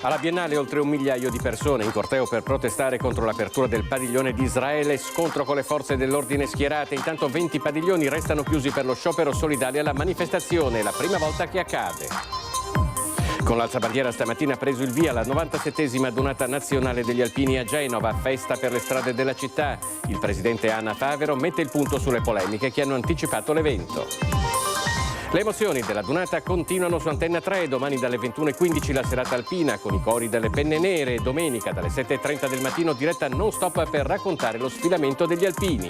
Alla Biennale oltre 1 migliaio di persone in corteo per protestare contro l'apertura del padiglione di Israele, scontro con le forze dell'ordine schierate. Intanto 20 padiglioni restano chiusi per lo sciopero solidale alla manifestazione, la prima volta che accade. Con l'alzabandiera stamattina ha preso il via la 97esima adunata nazionale degli alpini a Genova, festa per le strade della città. Il presidente Anna Favero mette il punto sulle polemiche che hanno anticipato l'evento. Le emozioni della Dunata continuano su Antenna 3, domani dalle 21:15 la serata alpina con i cori delle Penne Nere, domenica dalle 7:30 del mattino diretta non stop per raccontare lo sfilamento degli alpini.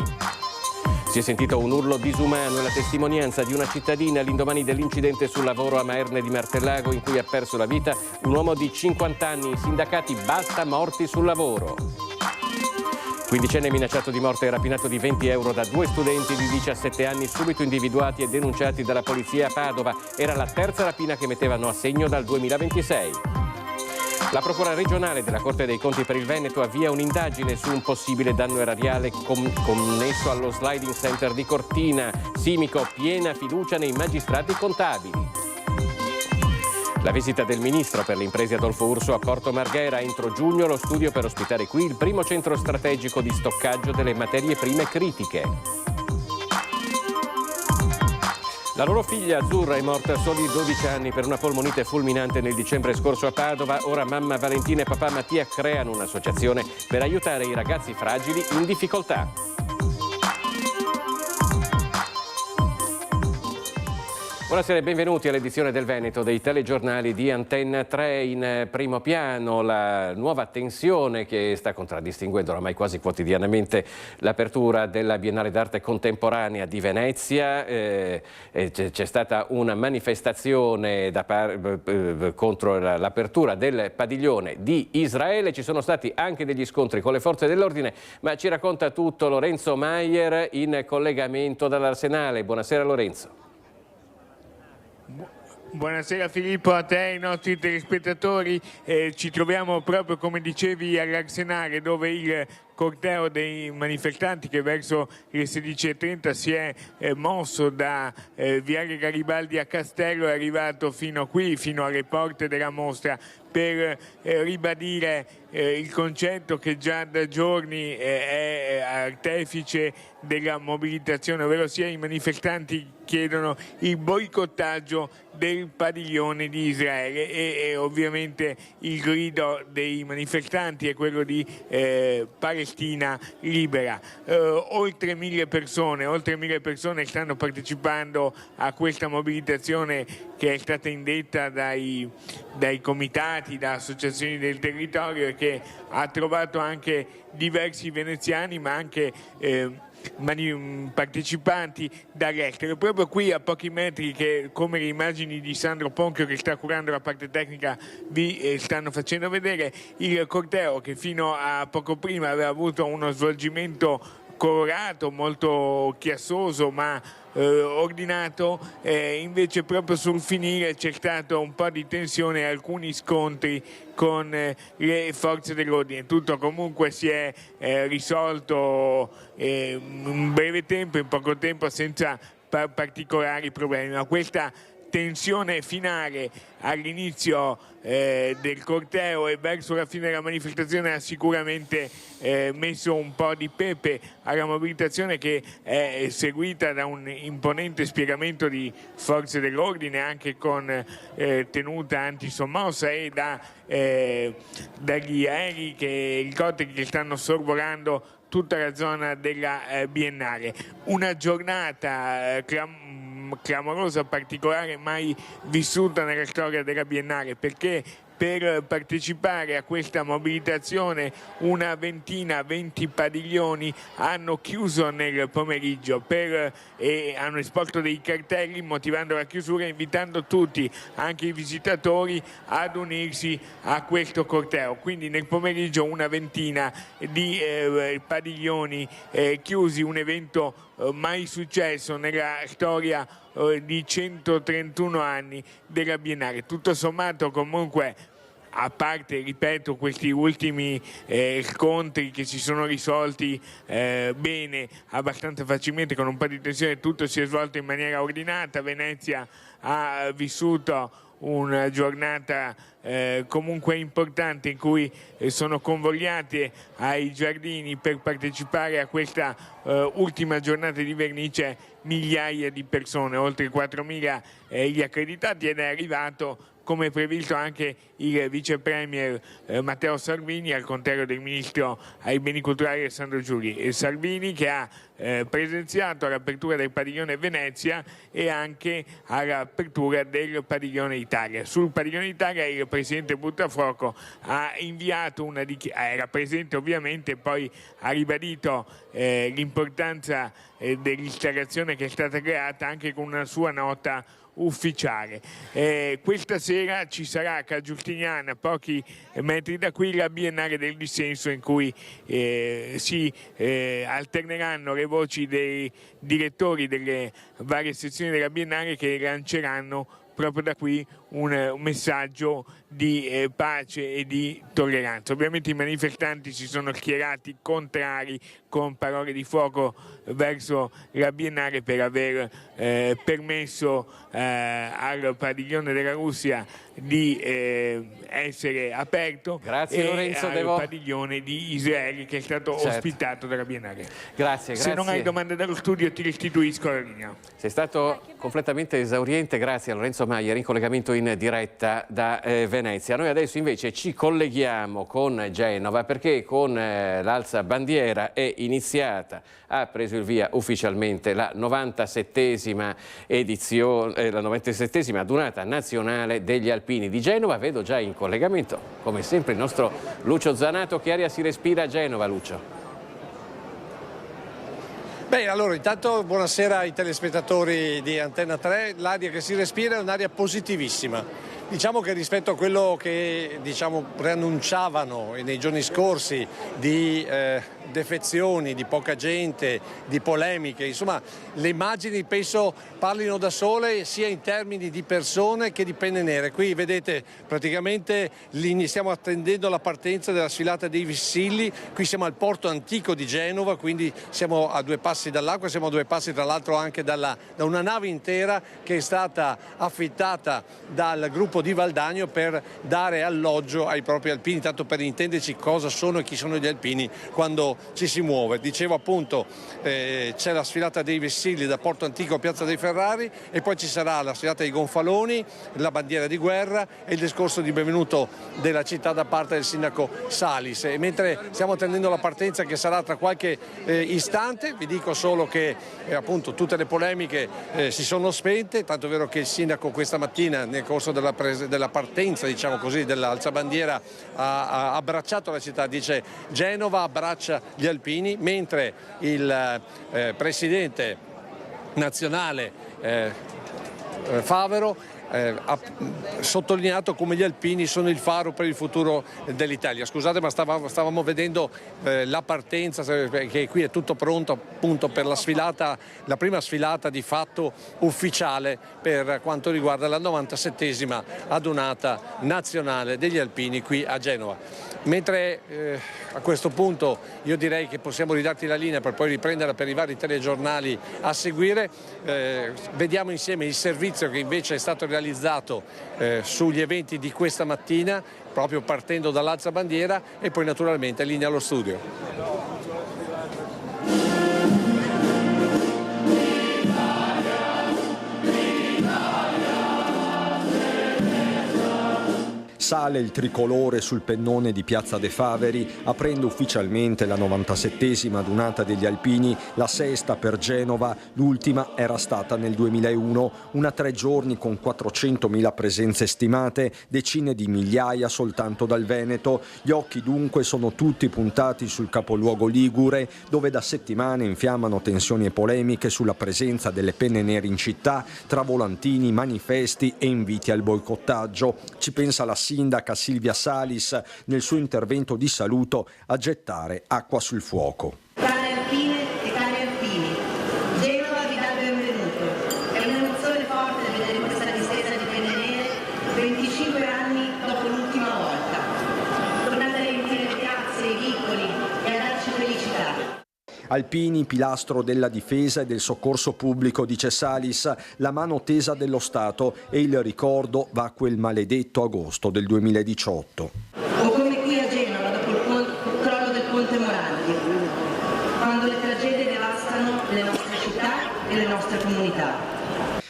Si è sentito un urlo disumano e la testimonianza di una cittadina all'indomani dell'incidente sul lavoro a Maerne di Martellago in cui ha perso la vita un uomo di 50 anni, sindacati basta morti sul lavoro. Quindicenne minacciato di morte e rapinato di 20 euro da 2 studenti di 17 anni subito individuati e denunciati dalla polizia a Padova. Era la terza rapina che mettevano a segno dal 2026. La Procura regionale della Corte dei Conti per il Veneto avvia un'indagine su un possibile danno erariale connesso allo sliding center di Cortina. Simico, piena fiducia nei magistrati contabili. La visita del ministro per le imprese Adolfo Urso a Porto Marghera. Entro giugno lo studio per ospitare qui il primo centro strategico di stoccaggio delle materie prime critiche. La loro figlia azzurra è morta a soli 12 anni per una polmonite fulminante nel dicembre scorso a Padova. Ora mamma Valentina e papà Mattia creano un'associazione per aiutare i ragazzi fragili in difficoltà. Buonasera e benvenuti all'edizione del Veneto dei telegiornali di Antenna 3. In primo piano la nuova tensione che sta contraddistinguendo oramai quasi quotidianamente l'apertura della Biennale d'Arte Contemporanea di Venezia. C'è stata una manifestazione contro l'apertura del padiglione di Israele. Ci sono stati anche degli scontri con le forze dell'ordine, ma ci racconta tutto Lorenzo Maier in collegamento dall'Arsenale. Buonasera Lorenzo. Buonasera Filippo, a te e ai nostri telespettatori. Ci troviamo proprio come dicevi all'Arsenale, dove il corteo dei manifestanti che verso le 16:30 si è mosso da Viale Garibaldi a Castello è arrivato fino a qui, fino alle porte della mostra, per ribadire il concetto che già da giorni è artefice della mobilitazione, ovvero sia i manifestanti chiedono il boicottaggio del padiglione di Israele e ovviamente il grido dei manifestanti è quello di Palestina libera. Oltre 1.000 persone stanno partecipando a questa mobilitazione che è stata indetta dai comitati, da associazioni del territorio e che ha trovato anche diversi veneziani ma anche partecipanti dall'estero. Proprio qui a pochi metri, che come le immagini di Sandro Ponchio che sta curando la parte tecnica vi stanno facendo vedere, il corteo che fino a poco prima aveva avuto uno svolgimento colorato, molto chiassoso ma ordinato, invece proprio sul finire c'è stato un po' di tensione e alcuni scontri con le forze dell'ordine. Tutto comunque si è risolto in breve tempo, in poco tempo, senza particolari problemi, ma questa tensione finale all'inizio del corteo e verso la fine della manifestazione ha sicuramente messo un po' di pepe alla mobilitazione, che è seguita da un imponente spiegamento di forze dell'ordine anche con tenuta antisommossa e dagli aerei elicotteri che stanno sorvolando tutta la zona della Biennale. Una giornata clamorosa, particolare, mai vissuta nella storia della Biennale, perché per partecipare a questa mobilitazione una ventina, 20 padiglioni hanno chiuso nel pomeriggio e hanno esposto dei cartelli motivando la chiusura e invitando tutti, anche i visitatori, ad unirsi a questo corteo. Quindi nel pomeriggio una ventina di padiglioni chiusi, un evento mai successo nella storia di 131 anni della Biennale. Tutto sommato comunque a parte, ripeto, questi ultimi scontri che si sono risolti bene, abbastanza facilmente, con un po' di tensione, tutto si è svolto in maniera ordinata. Venezia ha vissuto una giornata comunque importante in cui sono convogliate ai giardini per partecipare a questa ultima giornata di vernice migliaia di persone, oltre 4.000 gli accreditati, ed è arrivato, come previsto, anche il vice premier Matteo Salvini, al contrario del ministro ai beni culturali Alessandro Giuri. Salvini, che ha presenziato all'apertura del padiglione Venezia e anche all'apertura del padiglione Italia. Sul padiglione Italia il presidente Buttafuoco ha inviato una dichiarazione, era presente ovviamente, poi ha ribadito l'importanza dell'installazione che è stata creata, anche con una sua nota ufficiale. Questa sera ci sarà a Ca' Giustiniana, pochi metri da qui, la Biennale del Dissenso, in cui si alterneranno le voci dei direttori delle varie sezioni della Biennale, che lanceranno proprio da qui un messaggio di pace e di tolleranza. Ovviamente i manifestanti si sono schierati contrari con parole di fuoco verso la Biennale per aver permesso al padiglione della Russia di essere aperto. Grazie, e Lorenzo, al padiglione di Israele, che è stato ospitato dalla Biennale. Grazie. Se non hai domande dallo studio ti restituisco la linea. Sei stato completamente esauriente, grazie a Lorenzo Maier, in collegamento in diretta da Venezia. Noi adesso invece ci colleghiamo con Genova, perché con l'alzabandiera è iniziata, ha preso il via ufficialmente la 97esima edizione, la 97esima adunata nazionale degli alpini di Genova. Vedo già in collegamento, come sempre, il nostro Lucio Zanato. Che aria si respira a Genova, Lucio? Beh, allora intanto buonasera ai telespettatori di Antenna 3. L'aria che si respira è un'aria positivissima. Diciamo che rispetto a quello che preannunciavano nei giorni scorsi di defezioni, di poca gente, di polemiche, insomma le immagini penso parlino da sole, sia in termini di persone che di penne nere. Qui vedete praticamente stiamo attendendo la partenza della sfilata dei Vessilli. Qui siamo al porto antico di Genova, quindi siamo a 2 passi dall'acqua, siamo a 2 passi tra l'altro anche da una nave intera che è stata affittata dal gruppo di Valdagno per dare alloggio ai propri alpini, tanto per intenderci cosa sono e chi sono gli alpini quando ci si muove. Dicevo appunto, c'è la sfilata dei Vessilli da Porto Antico a Piazza dei Ferrari, e poi ci sarà la sfilata dei Gonfaloni, la bandiera di guerra e il discorso di benvenuto della città da parte del sindaco Salis. E mentre stiamo attendendo la partenza, che sarà tra qualche istante, vi dico solo che appunto tutte le polemiche si sono spente, tanto è vero che il sindaco questa mattina nel corso della partenza, diciamo così, dell'alzabandiera ha abbracciato la città, dice Genova abbraccia gli alpini, mentre il presidente nazionale Favero ha sottolineato come gli alpini sono il faro per il futuro dell'Italia. Scusate, ma stavamo vedendo la partenza, che qui è tutto pronto appunto per la sfilata, la prima sfilata di fatto ufficiale per quanto riguarda la 97esima adunata nazionale degli alpini qui a Genova. Mentre a questo punto io direi che possiamo ridarti la linea per poi riprenderla per i vari telegiornali a seguire. Vediamo insieme il servizio che invece è stato realizzato sugli eventi di questa mattina, proprio partendo dall'alzabandiera, e poi naturalmente linea allo studio. Sale il tricolore sul pennone di Piazza De Faveri, aprendo ufficialmente la 97esima adunata degli alpini, la sesta per Genova, l'ultima era stata nel 2001, una 3 giorni con 400.000 presenze stimate, decine di migliaia soltanto dal Veneto. Gli occhi dunque sono tutti puntati sul capoluogo ligure, dove da settimane infiammano tensioni e polemiche sulla presenza delle penne nere in città, tra volantini, manifesti e inviti al boicottaggio. Ci pensa la sindaca Silvia Salis nel suo intervento di saluto a gettare acqua sul fuoco. Care alpine e cari alpini, Genova vi dà il benvenuto. È un'emozione forte vedere questa distesa di penne nere 25 anni dopo l'ultima volta. Alpini, pilastro della difesa e del soccorso pubblico, dice Salis, la mano tesa dello Stato, e il ricordo va a quel maledetto agosto del 2018. O come qui a Genova dopo il crollo del Ponte Morandi, quando le tragedie devastano le nostre città e le nostre comunità.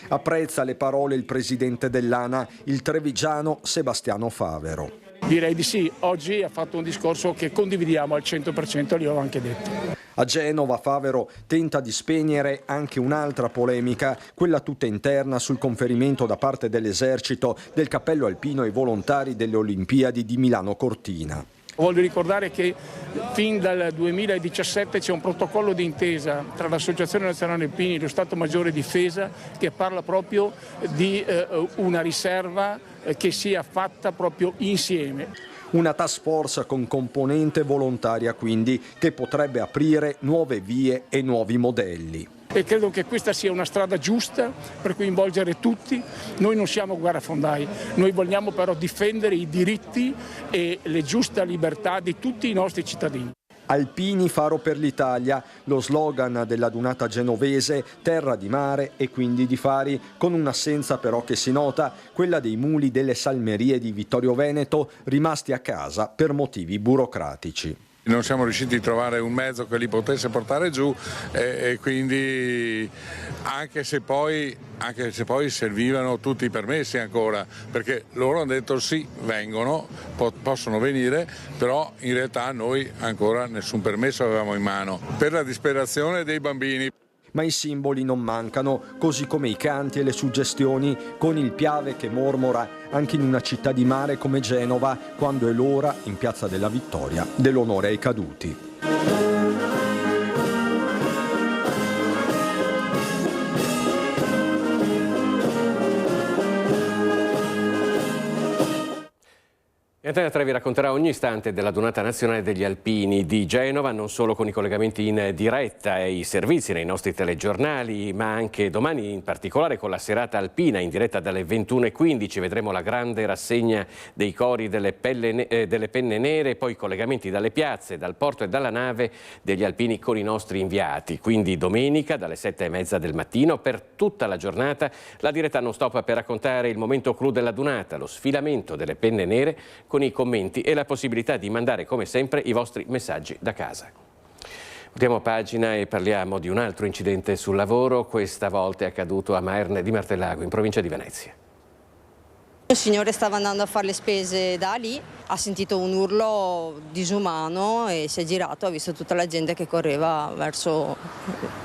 Apprezza le parole il presidente dell'ANA, il trevigiano Sebastiano Favero. Direi di sì, oggi ha fatto un discorso che condividiamo al 100%, glielo ho anche detto. A Genova Favero tenta di spegnere anche un'altra polemica, quella tutta interna sul conferimento da parte dell'esercito del cappello alpino ai volontari delle Olimpiadi di Milano Cortina. Voglio ricordare che fin dal 2017 c'è un protocollo di intesa tra l'Associazione Nazionale Alpini e lo Stato Maggiore Difesa che parla proprio di una riserva che sia fatta proprio insieme. Una task force con componente volontaria quindi, che potrebbe aprire nuove vie e nuovi modelli. E credo che questa sia una strada giusta per coinvolgere tutti. Noi non siamo guerrafondai, noi vogliamo però difendere i diritti e le giuste libertà di tutti i nostri cittadini. Alpini faro per l'Italia, lo slogan della dunata genovese, terra di mare e quindi di fari, con un'assenza però che si nota, quella dei muli delle salmerie di Vittorio Veneto rimasti a casa per motivi burocratici. Non siamo riusciti a trovare un mezzo che li potesse portare giù e quindi anche se poi servivano tutti i permessi ancora, perché loro hanno detto sì, vengono, possono venire, però in realtà noi ancora nessun permesso avevamo in mano, per la disperazione dei bambini. Ma i simboli non mancano, così come i canti e le suggestioni, con il Piave che mormora anche in una città di mare come Genova, quando è l'ora, in Piazza della Vittoria, dell'onore ai caduti. Antena 3 vi racconterà ogni istante della Donata Nazionale degli Alpini di Genova, non solo con i collegamenti in diretta e i servizi nei nostri telegiornali, ma anche domani in particolare con la serata alpina in diretta dalle 21:15. Vedremo la grande rassegna dei cori delle penne nere, poi collegamenti dalle piazze, dal porto e dalla nave degli alpini con i nostri inviati. Quindi domenica dalle 7:30 del mattino per tutta la giornata la diretta non stop per raccontare il momento clou della Donata, lo sfilamento delle penne nere con i commenti e la possibilità di mandare come sempre i vostri messaggi da casa. Voltiamo pagina e parliamo di un altro incidente sul lavoro, questa volta è accaduto a Maerne di Martellago in provincia di Venezia. Il signore stava andando a fare le spese da lì, ha sentito un urlo disumano e si è girato, ha visto tutta la gente che correva verso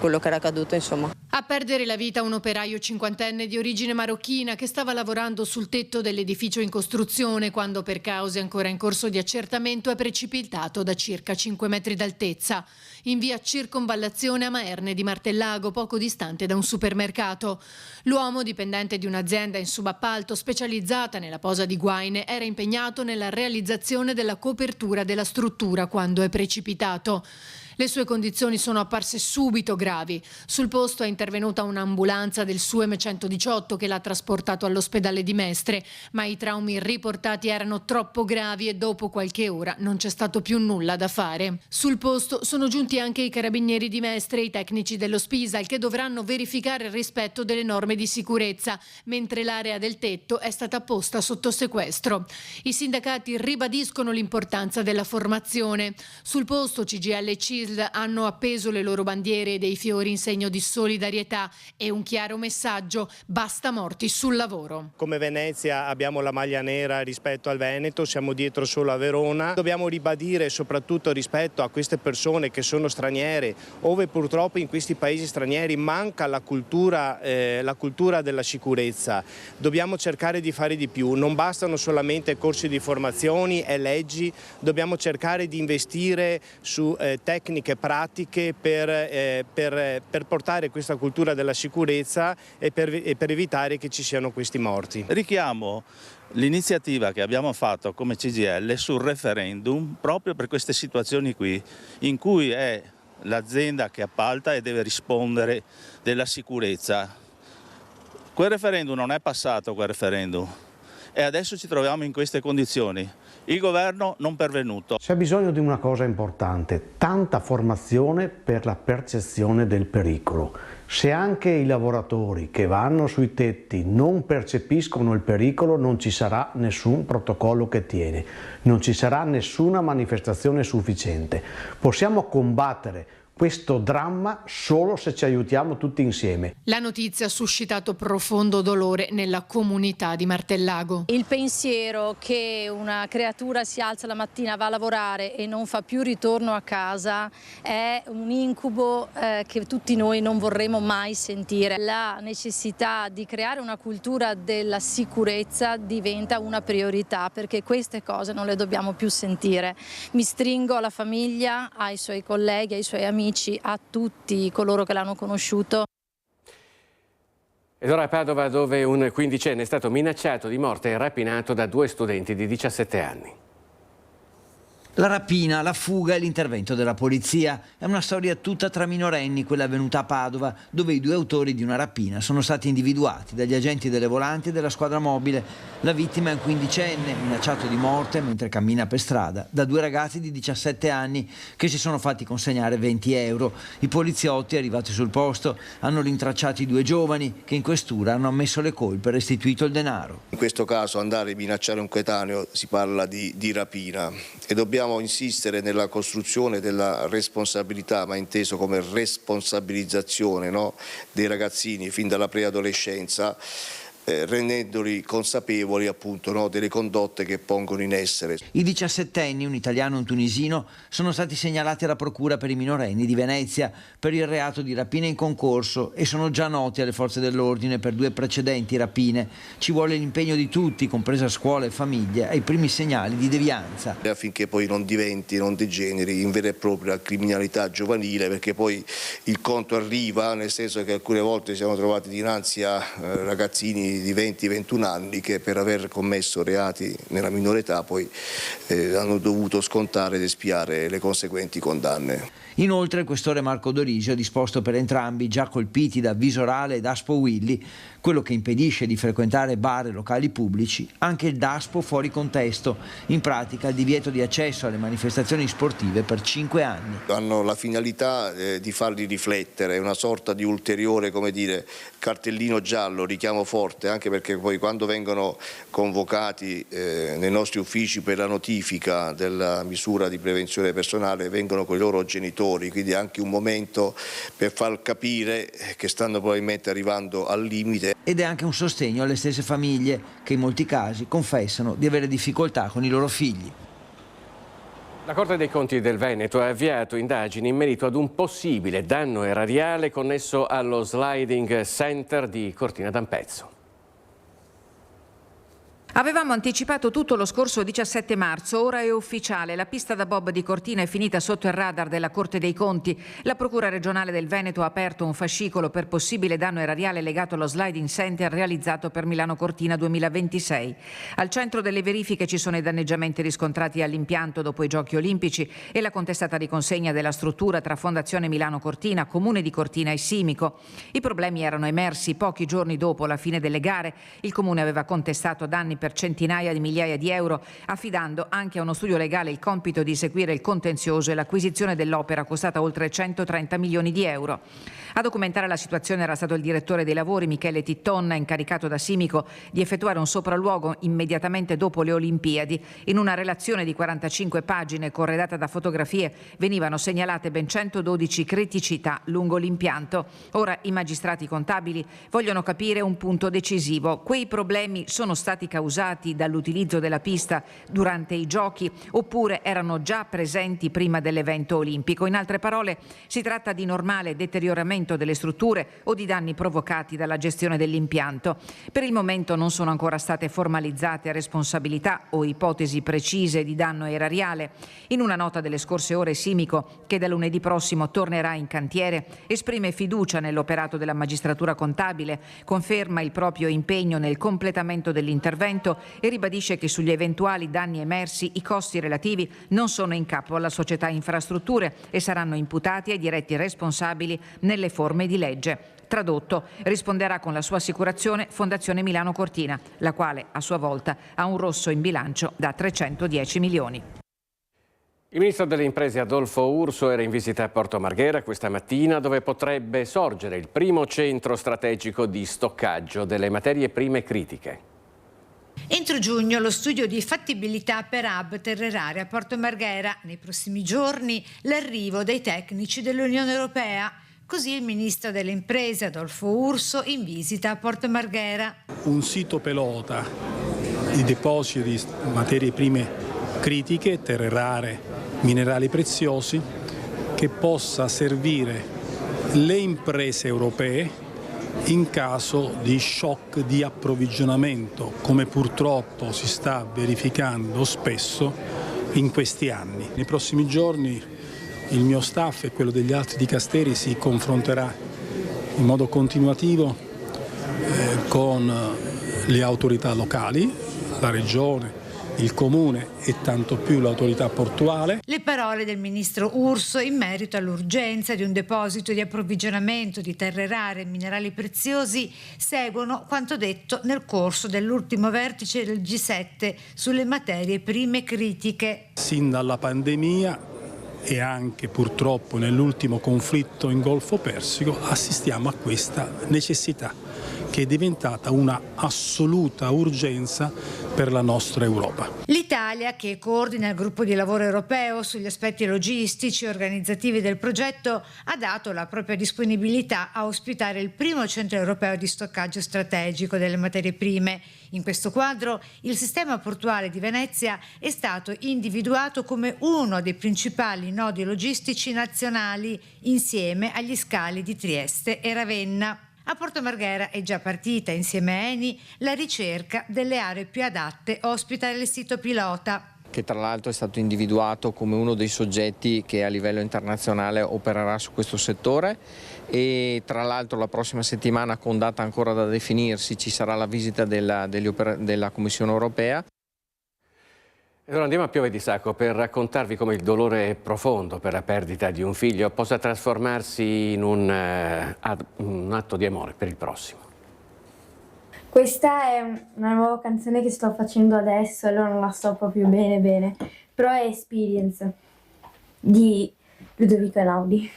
quello che era accaduto, insomma. A perdere la vita un operaio cinquantenne di origine marocchina che stava lavorando sul tetto dell'edificio in costruzione quando per cause ancora in corso di accertamento è precipitato da circa 5 metri d'altezza in via Circonvallazione a Maerne di Martellago, poco distante da un supermercato. L'uomo, dipendente di un'azienda in subappalto specializzata nella posa di guaine, era impegnato nella realizzazione della copertura della struttura quando è precipitato. Le sue condizioni sono apparse subito gravi. Sul posto è intervenuta un'ambulanza del SUEM 118 che l'ha trasportato all'ospedale di Mestre, ma i traumi riportati erano troppo gravi e dopo qualche ora non c'è stato più nulla da fare. Sul posto sono giunti anche i carabinieri di Mestre e i tecnici dello Spisal che dovranno verificare il rispetto delle norme di sicurezza, mentre l'area del tetto è stata posta sotto sequestro. I sindacati ribadiscono l'importanza della formazione. Sul posto CGIL e CISL hanno appeso le loro bandiere e dei fiori in segno di solidarietà e un chiaro messaggio: basta morti sul lavoro. Come Venezia abbiamo la maglia nera rispetto al Veneto, siamo dietro solo a Verona. Dobbiamo ribadire soprattutto rispetto a queste persone che sono straniere, ove purtroppo in questi paesi stranieri manca la cultura della sicurezza. Dobbiamo cercare di fare di più, non bastano solamente corsi di formazioni e leggi, dobbiamo cercare di investire su tecniche pratiche per portare questa cultura della sicurezza e per evitare che ci siano questi morti. Richiamo l'iniziativa che abbiamo fatto come CGIL sul referendum proprio per queste situazioni qui, in cui è l'azienda che appalta e deve rispondere della sicurezza. Quel referendum non è passato, quel referendum, e adesso ci troviamo in queste condizioni. Il governo non pervenuto. C'è bisogno di una cosa importante, tanta formazione per la percezione del pericolo. Se anche i lavoratori che vanno sui tetti non percepiscono il pericolo, non ci sarà nessun protocollo che tiene, non ci sarà nessuna manifestazione sufficiente. Possiamo combattere questo dramma solo se ci aiutiamo tutti insieme. La notizia ha suscitato profondo dolore nella comunità di Martellago. Il pensiero che una creatura si alza la mattina, va a lavorare e non fa più ritorno a casa è un incubo che tutti noi non vorremmo mai sentire. La necessità di creare una cultura della sicurezza diventa una priorità, perché queste cose non le dobbiamo più sentire. Mi stringo alla famiglia, ai suoi colleghi, ai suoi amici, a tutti coloro che l'hanno conosciuto. Ed ora a Padova, dove un quindicenne è stato minacciato di morte e rapinato da 2 studenti di 17 anni. La rapina, la fuga e l'intervento della polizia. È una storia tutta tra minorenni, quella avvenuta a Padova, dove i 2 autori di una rapina sono stati individuati dagli agenti delle volanti e della squadra mobile. La vittima è un quindicenne, minacciato di morte mentre cammina per strada, da 2 ragazzi di 17 anni che si sono fatti consegnare 20 euro. I poliziotti, arrivati sul posto, hanno rintracciato i 2 giovani che in questura hanno ammesso le colpe e restituito il denaro. In questo caso andare a minacciare un coetaneo si parla di rapina e dobbiamo insistere nella costruzione della responsabilità, ma inteso come responsabilizzazione, no, dei ragazzini fin dalla preadolescenza, rendendoli consapevoli appunto, no, delle condotte che pongono in essere. I 17enni, un italiano e un tunisino, sono stati segnalati alla Procura per i minorenni di Venezia per il reato di rapina in concorso e sono già noti alle forze dell'ordine per 2 precedenti rapine. Ci vuole l'impegno di tutti, compresa scuola e famiglie, ai primi segnali di devianza. Affinché poi non degeneri in vera e propria criminalità giovanile, perché poi il conto arriva, nel senso che alcune volte siamo trovati dinanzi a ragazzini di 20-21 anni che per aver commesso reati nella minore età poi hanno dovuto scontare ed espiare le conseguenti condanne. Inoltre il questore Marco Dorisio ha disposto per entrambi, già colpiti da Visorale e Daspo Willy, quello che impedisce di frequentare bar e locali pubblici, anche il Daspo fuori contesto, in pratica il divieto di accesso alle manifestazioni sportive per 5 anni. Hanno la finalità di farli riflettere, è una sorta di ulteriore, come dire, cartellino giallo, richiamo forte, anche perché poi quando vengono convocati nei nostri uffici per la notifica della misura di prevenzione personale vengono con i loro genitori, quindi è anche un momento per far capire che stanno probabilmente arrivando al limite. Ed è anche un sostegno alle stesse famiglie che in molti casi confessano di avere difficoltà con i loro figli. La Corte dei Conti del Veneto ha avviato indagini in merito ad un possibile danno erariale connesso allo sliding center di Cortina d'Ampezzo. Avevamo anticipato tutto lo scorso 17 marzo, ora è ufficiale. La pista da bob di Cortina è finita sotto il radar della Corte dei Conti. La Procura regionale del Veneto ha aperto un fascicolo per possibile danno erariale legato allo sliding center realizzato per Milano Cortina 2026. Al centro delle verifiche ci sono i danneggiamenti riscontrati all'impianto dopo i Giochi Olimpici e la contestata riconsegna della struttura tra Fondazione Milano Cortina, Comune di Cortina e Simico. I problemi erano emersi pochi giorni dopo la fine delle gare. Il Comune aveva contestato danni per centinaia di migliaia di euro, affidando anche a uno studio legale il compito di eseguire il contenzioso e l'acquisizione dell'opera costata oltre 130 milioni di euro. A documentare la situazione era stato il direttore dei lavori Michele Titton, incaricato da Simico di effettuare un sopralluogo immediatamente dopo le Olimpiadi. In una relazione di 45 pagine corredata da fotografie venivano segnalate ben 112 criticità lungo l'impianto. Ora i magistrati contabili vogliono capire un punto decisivo. Quei problemi sono stati causati dall'utilizzo della pista durante i giochi oppure erano già presenti prima dell'evento olimpico? In altre parole, si tratta di normale deterioramento delle strutture o di danni provocati dalla gestione dell'impianto. Per il momento non sono ancora state formalizzate responsabilità o ipotesi precise di danno erariale. In una nota delle scorse ore Simico, che da lunedì prossimo tornerà in cantiere, esprime fiducia nell'operato della magistratura contabile, conferma il proprio impegno nel completamento dell'intervento e ribadisce che sugli eventuali danni emersi i costi relativi non sono in capo alla società infrastrutture e saranno imputati ai diretti responsabili nelle forme di legge. Tradotto, risponderà con la sua assicurazione Fondazione Milano Cortina, la quale a sua volta ha un rosso in bilancio da 310 milioni. Il ministro delle imprese Adolfo Urso era in visita a Porto Marghera questa mattina, dove potrebbe sorgere il primo centro strategico di stoccaggio delle materie prime critiche. Entro giugno lo studio di fattibilità per hub terrerarie a Porto Marghera. Nei prossimi giorni l'arrivo dei tecnici dell'Unione Europea. Così il ministro delle imprese Adolfo Urso in visita a Porto Marghera. Un sito pilota di deposito di materie prime critiche, terre rare, minerali preziosi, che possa servire le imprese europee in caso di shock di approvvigionamento, come purtroppo si sta verificando spesso in questi anni. Nei prossimi giorni il mio staff e quello degli altri dicasteri si confronterà in modo continuativo con le autorità locali, la Regione, il Comune e tanto più l'autorità portuale. Le parole del ministro Urso in merito all'urgenza di un deposito di approvvigionamento di terre rare e minerali preziosi seguono quanto detto nel corso dell'ultimo vertice del G7 sulle materie prime critiche. Sin dalla pandemia e anche purtroppo nell'ultimo conflitto in Golfo Persico assistiamo a questa necessità che è diventata una assoluta urgenza per la nostra Europa. L'Italia, che coordina il gruppo di lavoro europeo sugli aspetti logistici e organizzativi del progetto, ha dato la propria disponibilità a ospitare il primo centro europeo di stoccaggio strategico delle materie prime. In questo quadro, il sistema portuale di Venezia è stato individuato come uno dei principali nodi logistici nazionali, insieme agli scali di Trieste e Ravenna. A Porto Marghera è già partita, insieme a Eni, la ricerca delle aree più adatte a ospitare il sito pilota, che tra l'altro è stato individuato come uno dei soggetti che a livello internazionale opererà su questo settore, e tra l'altro la prossima settimana, con data ancora da definirsi, ci sarà la visita della Commissione europea. E ora andiamo a Piove di Sacco per raccontarvi come il dolore profondo per la perdita di un figlio possa trasformarsi in un atto di amore per il prossimo. Questa è una nuova canzone che sto facendo adesso, allora non la so proprio bene, però è Experience di Ludovico Einaudi.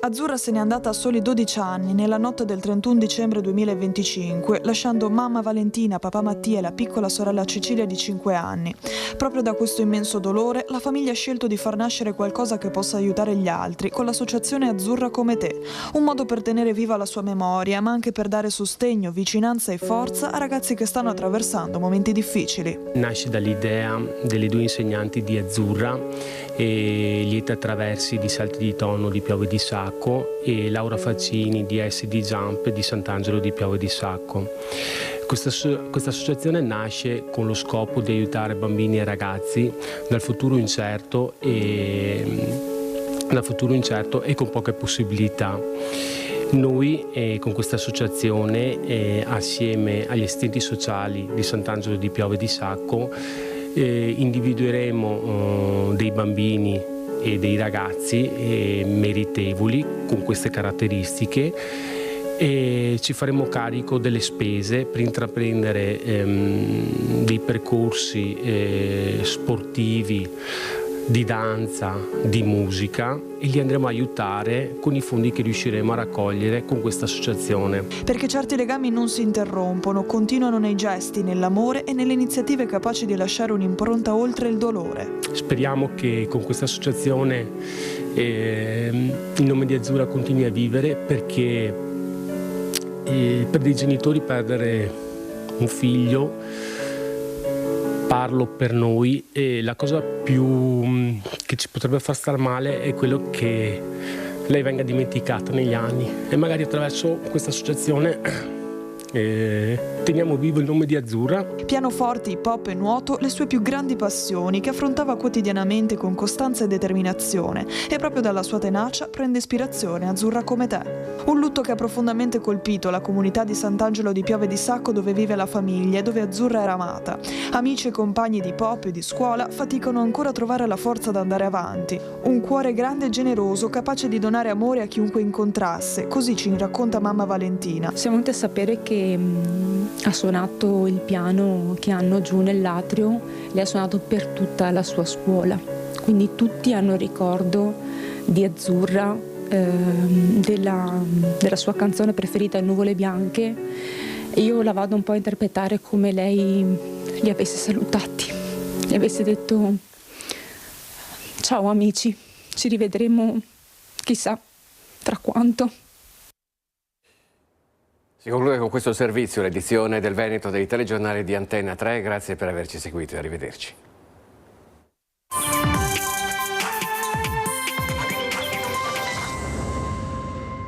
Azzurra se n'è andata a soli 12 anni, nella notte del 31 dicembre 2025, lasciando mamma Valentina, papà Mattia e la piccola sorella Cecilia di 5 anni. Proprio da questo immenso dolore, la famiglia ha scelto di far nascere qualcosa che possa aiutare gli altri, con l'associazione Azzurra come te. Un modo per tenere viva la sua memoria, ma anche per dare sostegno, vicinanza e forza a ragazzi che stanno attraversando momenti difficili. Nasce dall'idea delle due insegnanti di Azzurra, Lieta Traversi di Salti di Tonno di Piove di Sacco e Laura Faccini di SD Jump di Sant'Angelo di Piove di Sacco. Questa associazione nasce con lo scopo di aiutare bambini e ragazzi dal futuro incerto e con poche possibilità. Noi con questa associazione, assieme agli assistenti sociali di Sant'Angelo di Piove di Sacco, individueremo dei bambini e dei ragazzi meritevoli con queste caratteristiche e ci faremo carico delle spese per intraprendere dei percorsi sportivi, di danza, di musica, e li andremo a aiutare con i fondi che riusciremo a raccogliere con questa associazione. Perché certi legami non si interrompono, continuano nei gesti, nell'amore e nelle iniziative capaci di lasciare un'impronta oltre il dolore. Speriamo che con questa associazione il nome di Azzurra continui a vivere, perché per dei genitori perdere un figlio, parlo per noi, e la cosa più che ci potrebbe far star male è quello che lei venga dimenticata negli anni, e magari attraverso questa associazione Teniamo vivo il nome di Azzurra. Pianoforte, hip hop e nuoto, le sue più grandi passioni che affrontava quotidianamente con costanza e determinazione, e proprio dalla sua tenacia prende ispirazione Azzurra come te. Un lutto che ha profondamente colpito la comunità di Sant'Angelo di Piove di Sacco, dove vive la famiglia e dove Azzurra era amata. Amici e compagni di pop e di scuola faticano ancora a trovare la forza ad andare avanti. Un cuore grande e generoso, capace di donare amore a chiunque incontrasse, così ci racconta mamma Valentina. Siamo venuti a sapere che ha suonato il piano che hanno giù nell'atrio, le ha suonato per tutta la sua scuola, quindi tutti hanno ricordo di Azzurra, della sua canzone preferita, Nuvole Bianche, e io la vado un po' a interpretare come lei li avesse salutati, gli avesse detto ciao amici, ci rivedremo chissà tra quanto. Si conclude con questo servizio l'edizione del Veneto dei telegiornali di Antenna 3. Grazie per averci seguito e arrivederci.